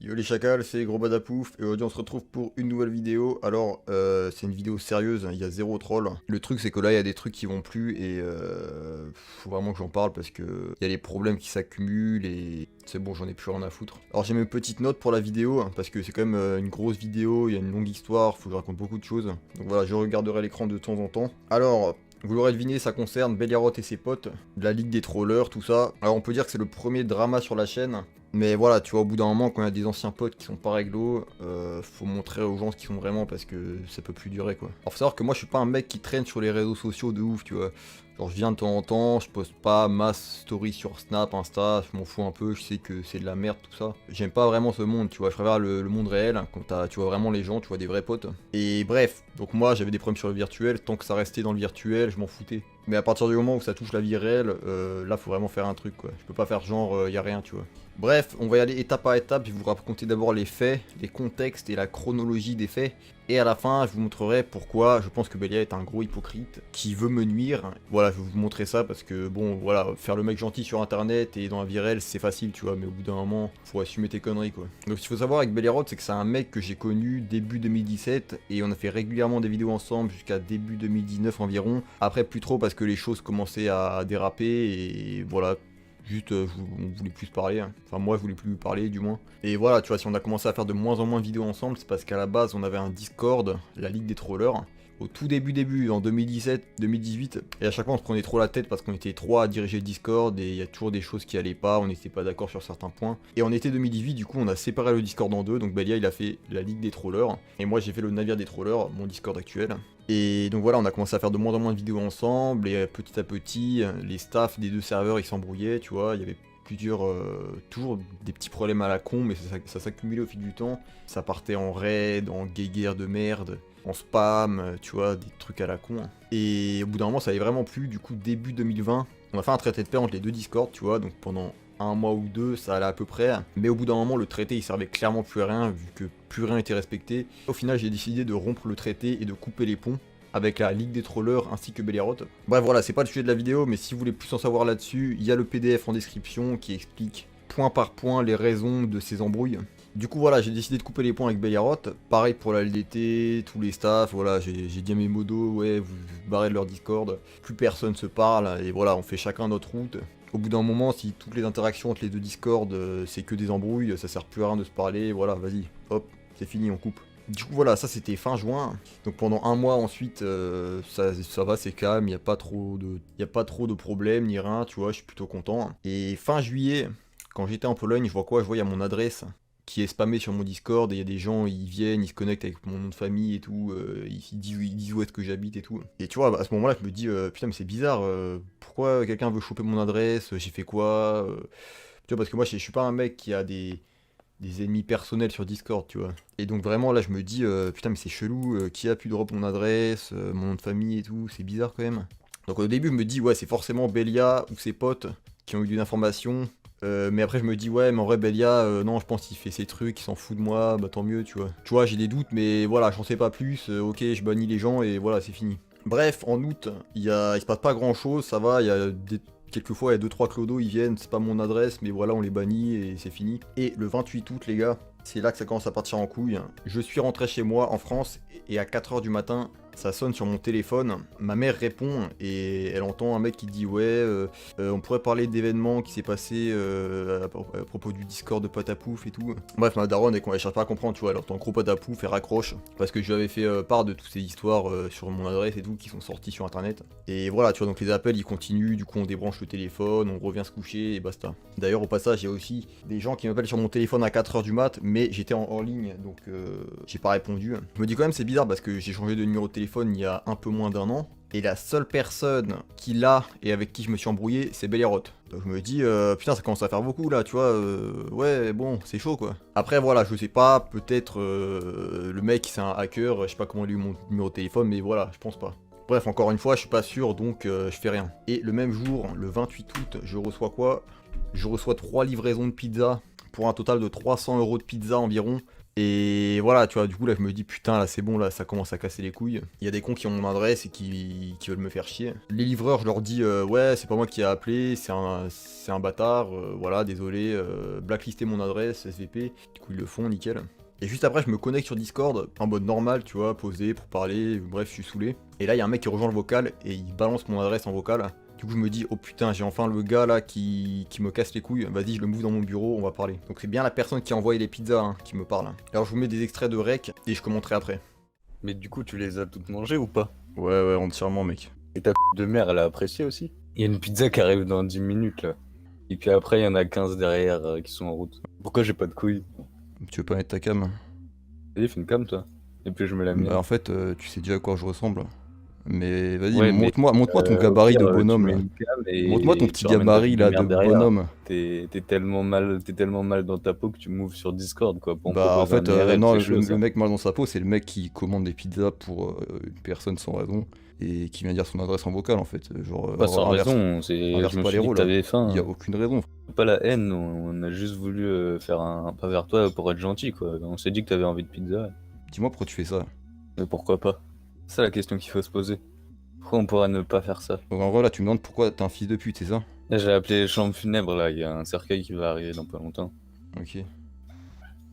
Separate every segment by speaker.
Speaker 1: Yo les chacals, c'est Gros Badapouf et aujourd'hui on se retrouve pour une nouvelle vidéo. Alors c'est une vidéo sérieuse, il y a zéro troll. Le truc c'est que là il y a des trucs qui vont plus et faut vraiment que j'en parle parce que il y a des problèmes qui s'accumulent et c'est bon, j'en ai plus rien à foutre. Alors j'ai mes petites notes pour la vidéo parce que c'est quand même une grosse vidéo, il y a une longue histoire, faut que je raconte beaucoup de choses. Donc voilà, je regarderai l'écran de temps en temps. Alors vous l'aurez deviné, ça concerne Belliarod et ses potes, de la Ligue des Trollers, tout ça. Alors on peut dire que c'est le premier drama sur la chaîne. Mais voilà, tu vois, au bout d'un moment, quand il y a des anciens potes qui sont pas réglo, faut montrer aux gens ce qu'ils sont vraiment parce que ça peut plus durer quoi. Alors faut savoir que moi je suis pas un mec qui traîne sur les réseaux sociaux de ouf, tu vois. Genre je viens de temps en temps, je poste pas masse story sur Snap, Insta, je m'en fous un peu, je sais que c'est de la merde tout ça. J'aime pas vraiment ce monde, tu vois, je préfère le monde réel, hein, quand tu vois vraiment les gens, tu vois des vrais potes. Et bref, donc moi j'avais des problèmes sur le virtuel, tant que ça restait dans le virtuel, je m'en foutais. Mais à partir du moment où ça touche la vie réelle, là faut vraiment faire un truc quoi. Je peux pas faire genre y a rien, tu vois. Bref, on va y aller étape par étape, je vais vous raconter d'abord les faits, les contextes et la chronologie des faits. Et à la fin, je vous montrerai pourquoi je pense que Belia est un gros hypocrite qui veut me nuire. Voilà, je vais vous montrer ça parce que bon, voilà, faire le mec gentil sur internet et dans la vie réelle, c'est facile, tu vois, mais au bout d'un moment, faut assumer tes conneries, quoi. Donc ce qu'il faut savoir avec Belliarod, c'est que c'est un mec que j'ai connu début 2017 et on a fait régulièrement des vidéos ensemble jusqu'à début 2019 environ. Après, plus trop parce que les choses commençaient à déraper et voilà. Juste, on voulait plus se parler, hein. Enfin moi je voulais plus parler du moins. Et voilà, tu vois, si on a commencé à faire de moins en moins de vidéos ensemble, c'est parce qu'à la base on avait un Discord, la Ligue des Trollers, au tout début, en 2017-2018, et à chaque fois on se prenait trop la tête parce qu'on était trois à diriger le Discord, et il y a toujours des choses qui allaient pas, on n'était pas d'accord sur certains points. Et en été 2018, du coup on a séparé le Discord en deux, donc Belia il a fait la Ligue des Trollers, et moi j'ai fait le Navire des Trollers, mon Discord actuel. Et donc voilà, on a commencé à faire de moins en moins de vidéos ensemble, et petit à petit, les staffs des deux serveurs ils s'embrouillaient, tu vois, il y avait toujours des petits problèmes à la con, mais ça s'accumulait au fil du temps. Ça partait en raid, en guéguerre de merde, en spam, tu vois, des trucs à la con. Et au bout d'un moment, ça allait vraiment plus, du coup, début 2020, on a fait un traité de paix entre les deux Discord, tu vois, donc pendant un mois ou deux, ça allait à peu près. Mais au bout d'un moment, le traité, il servait clairement plus à rien, vu que plus rien était respecté. Au final, j'ai décidé de rompre le traité et de couper les ponts avec la Ligue des Trollers ainsi que Belliarod. Bref voilà, c'est pas le sujet de la vidéo, mais si vous voulez plus en savoir là-dessus, il y a le PDF en description qui explique point par point les raisons de ces embrouilles. Du coup voilà, j'ai décidé de couper les ponts avec Belliarod, pareil pour la LDT, tous les staffs, voilà, j'ai dit à mes modos, ouais, vous barrez de leur Discord, plus personne se parle, et voilà, on fait chacun notre route. Au bout d'un moment, si toutes les interactions entre les deux Discord, c'est que des embrouilles, ça sert plus à rien de se parler, voilà, vas-y, hop, c'est fini, on coupe. Du coup voilà, ça c'était fin juin, donc pendant un mois ensuite ça va, c'est calme, il n'y a pas trop de problèmes ni rien, tu vois, je suis plutôt content. Et fin juillet, quand j'étais en Pologne, je vois quoi? Je vois il y a mon adresse qui est spammée sur mon Discord et il y a des gens, ils viennent, ils se connectent avec mon nom de famille et tout, ils disent où est-ce que j'habite et tout. Et tu vois, à ce moment-là, je me dis, putain mais c'est bizarre, pourquoi quelqu'un veut choper mon adresse, j'ai fait quoi? Tu vois, parce que moi je suis pas un mec qui a des ennemis personnels sur Discord, tu vois. Et donc vraiment là je me dis, putain mais c'est chelou, qui a pu drop mon adresse, mon nom de famille et tout, c'est bizarre quand même. Donc au début je me dis, ouais c'est forcément Belia ou ses potes qui ont eu une information. Mais après je me dis, ouais mais en vrai Belia, non je pense qu'il fait ses trucs, il s'en fout de moi, bah tant mieux tu vois. Tu vois j'ai des doutes mais voilà, j'en sais pas plus, ok je bannis les gens et voilà c'est fini. Bref, en août, il se passe pas grand chose, ça va, il y a quelquefois, il y a 2-3 clodos, ils viennent, c'est pas mon adresse, mais voilà, on les bannit et c'est fini. Et le 28 août, les gars, c'est là que ça commence à partir en couille. Je suis rentré chez moi en France et à 4h du matin, ça sonne sur mon téléphone. Ma mère répond et elle entend un mec qui dit ouais, on pourrait parler d'événements qui s'est passé à propos du Discord de Patapouf et tout. Bref, ma daronne, elle cherche pas à comprendre, tu vois, elle entend gros Patapouf, elle raccroche parce que je lui avais fait part de toutes ces histoires sur mon adresse et tout qui sont sorties sur internet. Et voilà, tu vois, donc les appels ils continuent, du coup on débranche le téléphone, on revient se coucher et basta. D'ailleurs, au passage, il y a aussi des gens qui m'appellent sur mon téléphone à 4h du mat, mais j'étais en ligne donc j'ai pas répondu. Je me dis quand même c'est bizarre parce que j'ai changé de numéro de téléphone il y a un peu moins d'un an et la seule personne qui l'a et avec qui je me suis embrouillé c'est Belliarod. Donc je me dis putain ça commence à faire beaucoup là tu vois, ouais bon c'est chaud quoi. Après voilà je sais pas, peut-être le mec c'est un hacker, je sais pas comment il a eu mon numéro de téléphone mais voilà je pense pas. Bref encore une fois je suis pas sûr donc je fais rien. Et le même jour, le 28 août, je reçois quoi? Je reçois 3 livraisons de pizza pour un total de 300 € de pizza environ. Et voilà, tu vois, du coup là je me dis putain là c'est bon, là ça commence à casser les couilles. Il y a des cons qui ont mon adresse et qui veulent me faire chier. Les livreurs je leur dis ouais c'est pas moi qui ai appelé, c'est un bâtard, voilà désolé, blacklister mon adresse, SVP. Du coup ils le font, nickel. Et juste après je me connecte sur Discord en mode normal, tu vois, posé pour parler, bref je suis saoulé. Et là il y a un mec qui rejoint le vocal et il balance mon adresse en vocal. Du coup je me dis oh putain j'ai enfin le gars là qui me casse les couilles, vas-y je le move dans mon bureau, on va parler. Donc c'est bien la personne qui a envoyé les pizzas hein, qui me parle. Alors je vous mets des extraits de rec et je commenterai après.
Speaker 2: Mais du coup, tu les as toutes mangées ou pas?
Speaker 1: Ouais entièrement mec.
Speaker 2: Et ta de mère, elle a apprécié aussi? Il y a une pizza qui arrive dans 10 minutes là. Et puis après, il y en a 15 derrière qui sont en route. Pourquoi j'ai pas de couilles?
Speaker 1: Tu veux pas mettre ta cam?
Speaker 2: Vas-y, fais une cam toi. Et puis je me la mets.
Speaker 1: Bah en fait tu sais déjà à quoi je ressemble. Mais vas-y
Speaker 2: Ouais, mais
Speaker 1: montre-moi ton
Speaker 2: au
Speaker 1: gabarit
Speaker 2: pire,
Speaker 1: de
Speaker 2: tu
Speaker 1: bonhomme
Speaker 2: mets
Speaker 1: là.
Speaker 2: une cam
Speaker 1: Montre-moi ton
Speaker 2: et
Speaker 1: petit
Speaker 2: tu ramènes ta
Speaker 1: gabarit
Speaker 2: petite
Speaker 1: là
Speaker 2: mère
Speaker 1: de
Speaker 2: derrière.
Speaker 1: bonhomme.
Speaker 2: T'es tellement mal dans ta peau que tu moves sur Discord quoi. Pour me
Speaker 1: Bah en
Speaker 2: proposer
Speaker 1: fait
Speaker 2: un IRL,
Speaker 1: non
Speaker 2: c'est chaud
Speaker 1: le
Speaker 2: ça.
Speaker 1: mec mal dans sa peau c'est le mec qui commande des pizzas pour une personne sans raison et qui vient dire son adresse en vocal en fait. Genre
Speaker 2: Pas sans
Speaker 1: inverse,
Speaker 2: raison,
Speaker 1: inverse
Speaker 2: je me
Speaker 1: pas les
Speaker 2: suis dit que
Speaker 1: rôles.
Speaker 2: t'avais faim.
Speaker 1: Il y a aucune raison.
Speaker 2: Pas la haine, on a juste voulu faire un pas vers toi pour être gentil quoi. On s'est dit que t'avais envie de pizza.
Speaker 1: Dis-moi pourquoi tu fais ça.
Speaker 2: Mais pourquoi pas? C'est ça la question qu'il faut se poser. Pourquoi on pourrait ne pas faire ça?
Speaker 1: Donc en gros là tu me demandes pourquoi t'es un fils de pute, c'est ça?
Speaker 2: Là, j'ai appelé les chambres funèbres là, il y a un cercueil qui va arriver dans pas longtemps.
Speaker 1: Ok.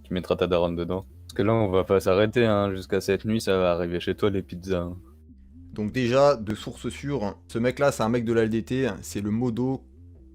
Speaker 2: Tu mettras ta daronne dedans. Parce que là on va pas s'arrêter hein, jusqu'à cette nuit ça va arriver chez toi les pizzas. Hein.
Speaker 1: Donc déjà, de source sûre, ce mec là c'est un mec de la LDT, c'est le Modo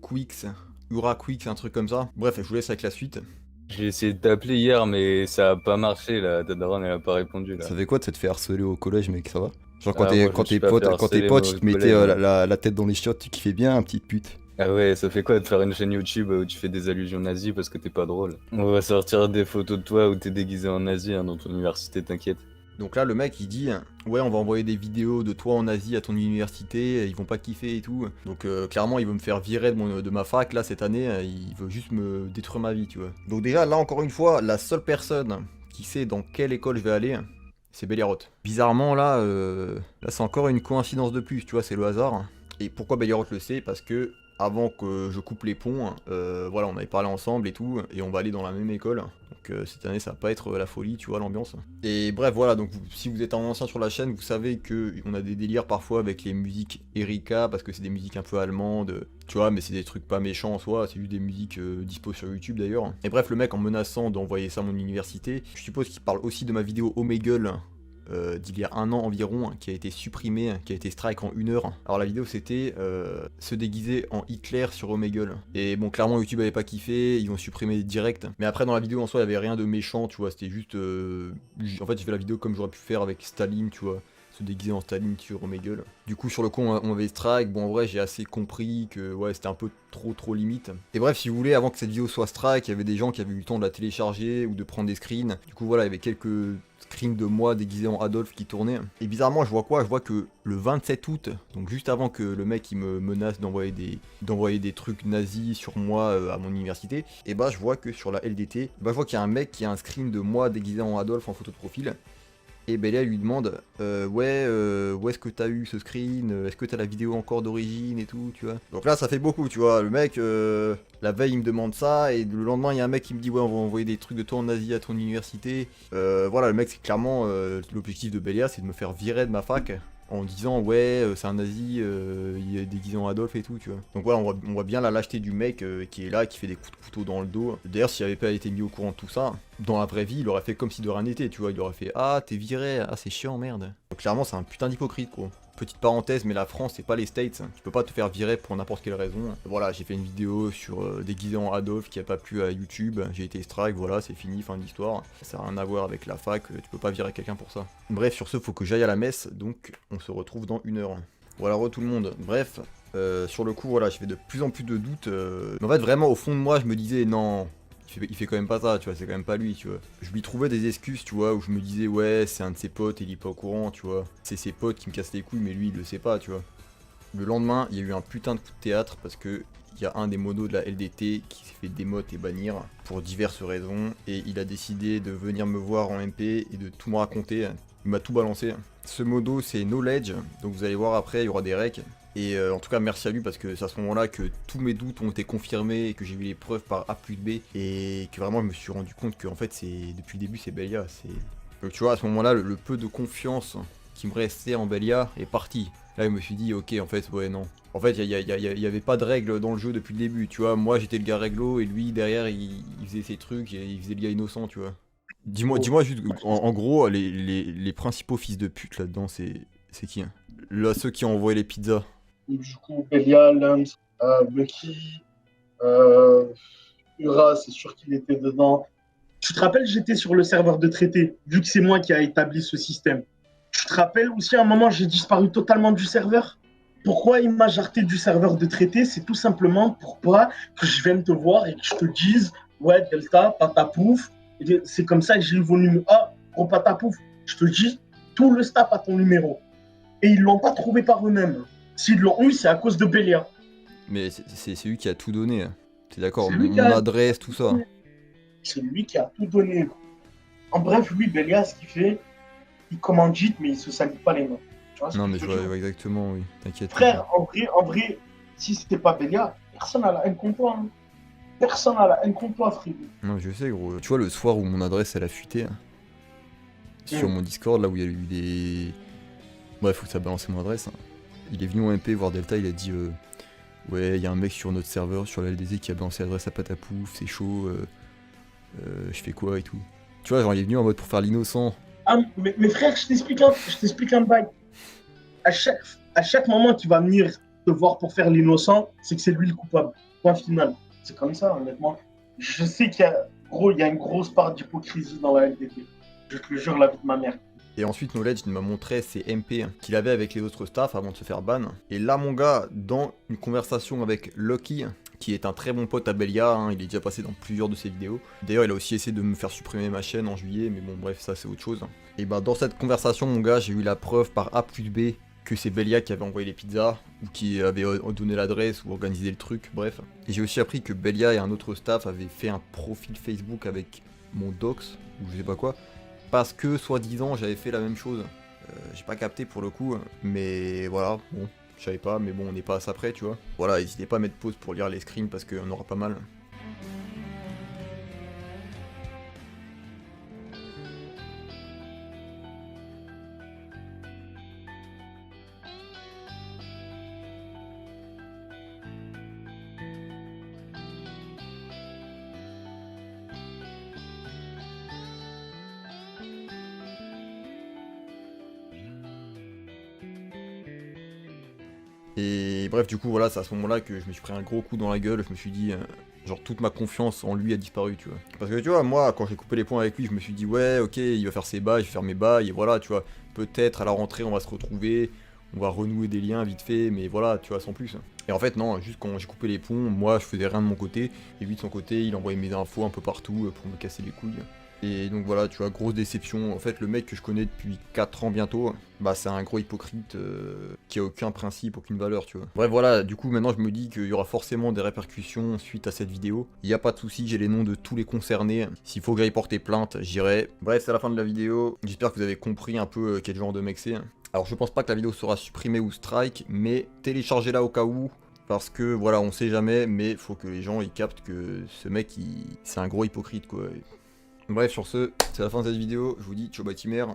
Speaker 1: Quix, Ura Quix, un truc comme ça. Bref, je vous laisse avec la suite.
Speaker 2: J'ai essayé de t'appeler hier mais ça a pas marché là, ta daronne elle a pas répondu là.
Speaker 1: Ça fait quoi de se te faire harceler au collège mec, ça va? Genre
Speaker 2: Ah, moi, je me
Speaker 1: quand
Speaker 2: suis
Speaker 1: tes
Speaker 2: pas
Speaker 1: potes,
Speaker 2: fait
Speaker 1: quand tes
Speaker 2: harceler,
Speaker 1: potes
Speaker 2: moi,
Speaker 1: ils
Speaker 2: au
Speaker 1: te mettaient
Speaker 2: collège.
Speaker 1: la tête dans les chiottes, tu kiffais bien, petite pute.
Speaker 2: Ah ouais, ça fait quoi de faire une chaîne YouTube où tu fais des allusions nazies parce que t'es pas drôle? On va sortir des photos de toi où t'es déguisé en nazi hein, dans ton université, t'inquiète.
Speaker 1: Donc là, le mec, il dit ouais, on va envoyer des vidéos de toi en Asie à ton université, ils vont pas kiffer et tout. Donc clairement, il veut me faire virer de ma fac là cette année, il veut juste me détruire ma vie, tu vois. Donc déjà, là encore une fois, la seule personne qui sait dans quelle école je vais aller, c'est Belliaroth. Bizarrement, là c'est encore une coïncidence de plus, tu vois, c'est le hasard. Et pourquoi Belliaroth le sait? Parce que avant que je coupe les ponts, voilà, on avait parlé ensemble et tout, et on va aller dans la même école. Donc cette année, ça va pas être la folie, tu vois, l'ambiance. Et bref, voilà, donc si vous êtes un ancien sur la chaîne, vous savez que on a des délires parfois avec les musiques Erika, parce que c'est des musiques un peu allemandes, tu vois, mais c'est des trucs pas méchants en soi, c'est juste des musiques dispo sur YouTube d'ailleurs. Et bref, le mec en menaçant d'envoyer ça à mon université, je suppose qu'il parle aussi de ma vidéo Omegle, d'il y a un an environ, qui a été supprimé, qui a été strike en 1 heure. Alors la vidéo c'était se déguiser en Hitler sur Omegle. Et bon clairement YouTube avait pas kiffé, ils ont supprimé direct. Mais après dans la vidéo en soi il y avait rien de méchant, tu vois, c'était juste... en fait j'ai fait la vidéo comme j'aurais pu faire avec Staline, tu vois. Se déguiser en Staline sur Omegle. Du coup sur le coup on avait strike, bon en vrai j'ai assez compris que ouais c'était un peu trop limite. Et bref si vous voulez, avant que cette vidéo soit strike, il y avait des gens qui avaient eu le temps de la télécharger ou de prendre des screens. Du coup voilà, il y avait quelques screens de moi déguisé en Adolphe qui tournaient. Et bizarrement je vois quoi? Je vois que le 27 août, donc juste avant que le mec il me menace d'envoyer des trucs nazis sur moi à mon université, et bah je vois que sur la LDT, bah je vois qu'il y a un mec qui a un screen de moi déguisé en Adolphe en photo de profil. Et Belia lui demande où est-ce que t'as eu ce screen, est-ce que t'as la vidéo encore d'origine et tout, tu vois. Donc là ça fait beaucoup, tu vois, le mec, la veille il me demande ça, et le lendemain il y a un mec qui me dit ouais on va envoyer des trucs de toi en Asie à ton université. Voilà, le mec c'est clairement, l'objectif de Belia c'est de me faire virer de ma fac. En disant ouais c'est un nazi, il est déguisé en Adolphe et tout, tu vois. Donc voilà, on voit bien la lâcheté du mec qui est là, qui fait des coups de couteau dans le dos. D'ailleurs s'il avait pas été mis au courant de tout ça, dans la vraie vie il aurait fait comme si de rien n'était, tu vois. Il aurait fait ah t'es viré, ah c'est chiant merde. Donc clairement c'est un putain d'hypocrite quoi. Petite parenthèse, mais la France c'est pas les States, tu peux pas te faire virer pour n'importe quelle raison. Voilà, j'ai fait une vidéo sur déguisé en Adolphe qui a pas plu à YouTube, j'ai été strike, voilà c'est fini, fin de l'histoire. Ça a rien à voir avec la fac, tu peux pas virer quelqu'un pour ça. Bref, sur ce faut que j'aille à la messe, donc on se retrouve dans 1 heure. Voilà tout le monde, bref, sur le coup voilà, j'ai fait de plus en plus de doutes, mais en fait vraiment au fond de moi je me disais non... Il fait quand même pas ça, tu vois, c'est quand même pas lui, tu vois. Je lui trouvais des excuses, tu vois, où je me disais, ouais, c'est un de ses potes, il est pas au courant, tu vois. C'est ses potes qui me cassent les couilles, mais lui, il le sait pas, tu vois. Le lendemain, il y a eu un putain de coup de théâtre, parce que il y a un des modos de la LDT qui s'est fait démote et bannir, pour diverses raisons, et il a décidé de venir me voir en MP et de tout me raconter. Il m'a tout balancé. Ce modo, c'est Knowledge, donc vous allez voir après, il y aura des recs. Et en tout cas, merci à lui parce que c'est à ce moment-là que tous mes doutes ont été confirmés et que j'ai vu les preuves par A plus B et que vraiment je me suis rendu compte que en fait, c'est depuis le début, c'est Belia. Donc, tu vois, à ce moment-là, le peu de confiance qui me restait en Belia est parti. Là, je me suis dit, ok, en fait, ouais, non. En fait, il y avait pas de règles dans le jeu depuis le début, tu vois. Moi, j'étais le gars réglo et lui, derrière, il faisait ses trucs et il faisait le gars innocent, tu vois. Dis-moi juste, en gros, les principaux fils de pute là-dedans, c'est qui hein? Là, ceux qui ont envoyé les pizzas.
Speaker 3: Et du coup, Belia, Lams, Bucky, euh, Ura, c'est sûr qu'il était dedans. Tu te rappelles, j'étais sur le serveur de traité, vu que c'est moi qui a établi ce système. Tu te rappelles aussi, à un moment, j'ai disparu totalement du serveur. Pourquoi il m'a jarté du serveur de traité? C'est tout simplement pour pas que je vienne te voir et que je te dise, ouais, Delta, patapouf. C'est comme ça que j'ai eu vos numéros. Ah, gros patapouf, je te dis, tout le staff a ton numéro. Et ils l'ont pas trouvé par eux-mêmes. S'ils l'ont eu, c'est à cause de Belia.
Speaker 1: Mais c'est lui qui a tout donné. Hein. T'es d'accord?
Speaker 3: C'est lui qui
Speaker 1: Mon
Speaker 3: a-
Speaker 1: adresse, tout ça.
Speaker 3: C'est lui qui a tout donné. En bref, lui, Belia, ce qu'il fait, il commandite, mais il se salit pas les mains. Tu vois ce
Speaker 1: Non,
Speaker 3: que
Speaker 1: mais
Speaker 3: je
Speaker 1: je
Speaker 3: veux dire
Speaker 1: vois exactement, oui. T'inquiète.
Speaker 3: Frère, en vrai, si c'était pas Belia, personne n'a la haine contre toi. Hein. Personne n'a la haine contre toi, frère.
Speaker 1: Non, je sais, gros. Tu vois, le soir où mon adresse, elle a fuité, hein, sur mon Discord, là où il y a eu des... Bref, faut que ça balance mon adresse. Hein. Il est venu en MP voir Delta, il a dit ouais, il y a un mec sur notre serveur, sur la LDZ, qui a balancé l'adresse à Patapouf, c'est chaud, je fais quoi et tout. Tu vois, genre, il est venu en mode pour faire l'innocent.
Speaker 3: Ah, mais frère, je t'explique un bail. À chaque moment qu'il va venir te voir pour faire l'innocent, c'est que c'est lui le coupable. Point final. C'est comme ça, honnêtement. Je sais il y a une grosse part d'hypocrisie dans la LDT. Je te le jure, la vie de ma mère.
Speaker 1: Et ensuite, Knowledge, il m'a montré ses MP qu'il avait avec les autres staffs avant de se faire ban. Et là, mon gars, dans une conversation avec Lucky, qui est un très bon pote à Belia, hein, il est déjà passé dans plusieurs de ses vidéos. D'ailleurs, il a aussi essayé de me faire supprimer ma chaîne en juillet, mais bon, bref, ça c'est autre chose. Et bah, dans cette conversation, mon gars, j'ai eu la preuve par A plus B que c'est Belia qui avait envoyé les pizzas, ou qui avait donné l'adresse, ou organisé le truc, bref. Et j'ai aussi appris que Belia et un autre staff avaient fait un profil Facebook avec mon dox, ou je sais pas quoi, parce que, soi-disant, j'avais fait la même chose. J'ai pas capté pour le coup, mais voilà, bon, je savais pas, mais bon, on n'est pas à ça près, tu vois. Voilà, n'hésitez pas à mettre pause pour lire les screens parce qu'on aura pas mal. Et bref, du coup, voilà, c'est à ce moment-là que je me suis pris un gros coup dans la gueule. Je me suis dit, genre, toute ma confiance en lui a disparu, tu vois. Parce que, tu vois, moi, quand j'ai coupé les points avec lui, je me suis dit, ouais, ok, il va faire ses bails, je vais faire mes bails, et voilà, tu vois. Peut-être à la rentrée, on va se retrouver, on va renouer des liens vite fait, mais voilà, tu vois, sans plus. Et en fait, non, juste quand j'ai coupé les ponts, moi, je faisais rien de mon côté, et lui, de son côté, il envoyait mes infos un peu partout pour me casser les couilles. Et donc voilà, tu vois, grosse déception. En fait, le mec que je connais depuis 4 ans bientôt, bah c'est un gros hypocrite qui a aucun principe, aucune valeur, tu vois. Bref, voilà, du coup, maintenant je me dis qu'il y aura forcément des répercussions suite à cette vidéo. Il n'y a pas de souci, j'ai les noms de tous les concernés. S'il faut que j'aille porter plainte, j'irai. Bref, c'est la fin de la vidéo. J'espère que vous avez compris un peu quel genre de mec c'est. Alors, je pense pas que la vidéo sera supprimée ou strike, mais téléchargez-la au cas où. Parce que voilà, on sait jamais, mais faut que les gens ils captent que ce mec, c'est un gros hypocrite, quoi. Bref, sur ce, c'est la fin de cette vidéo. Je vous dis ciao bâtimère.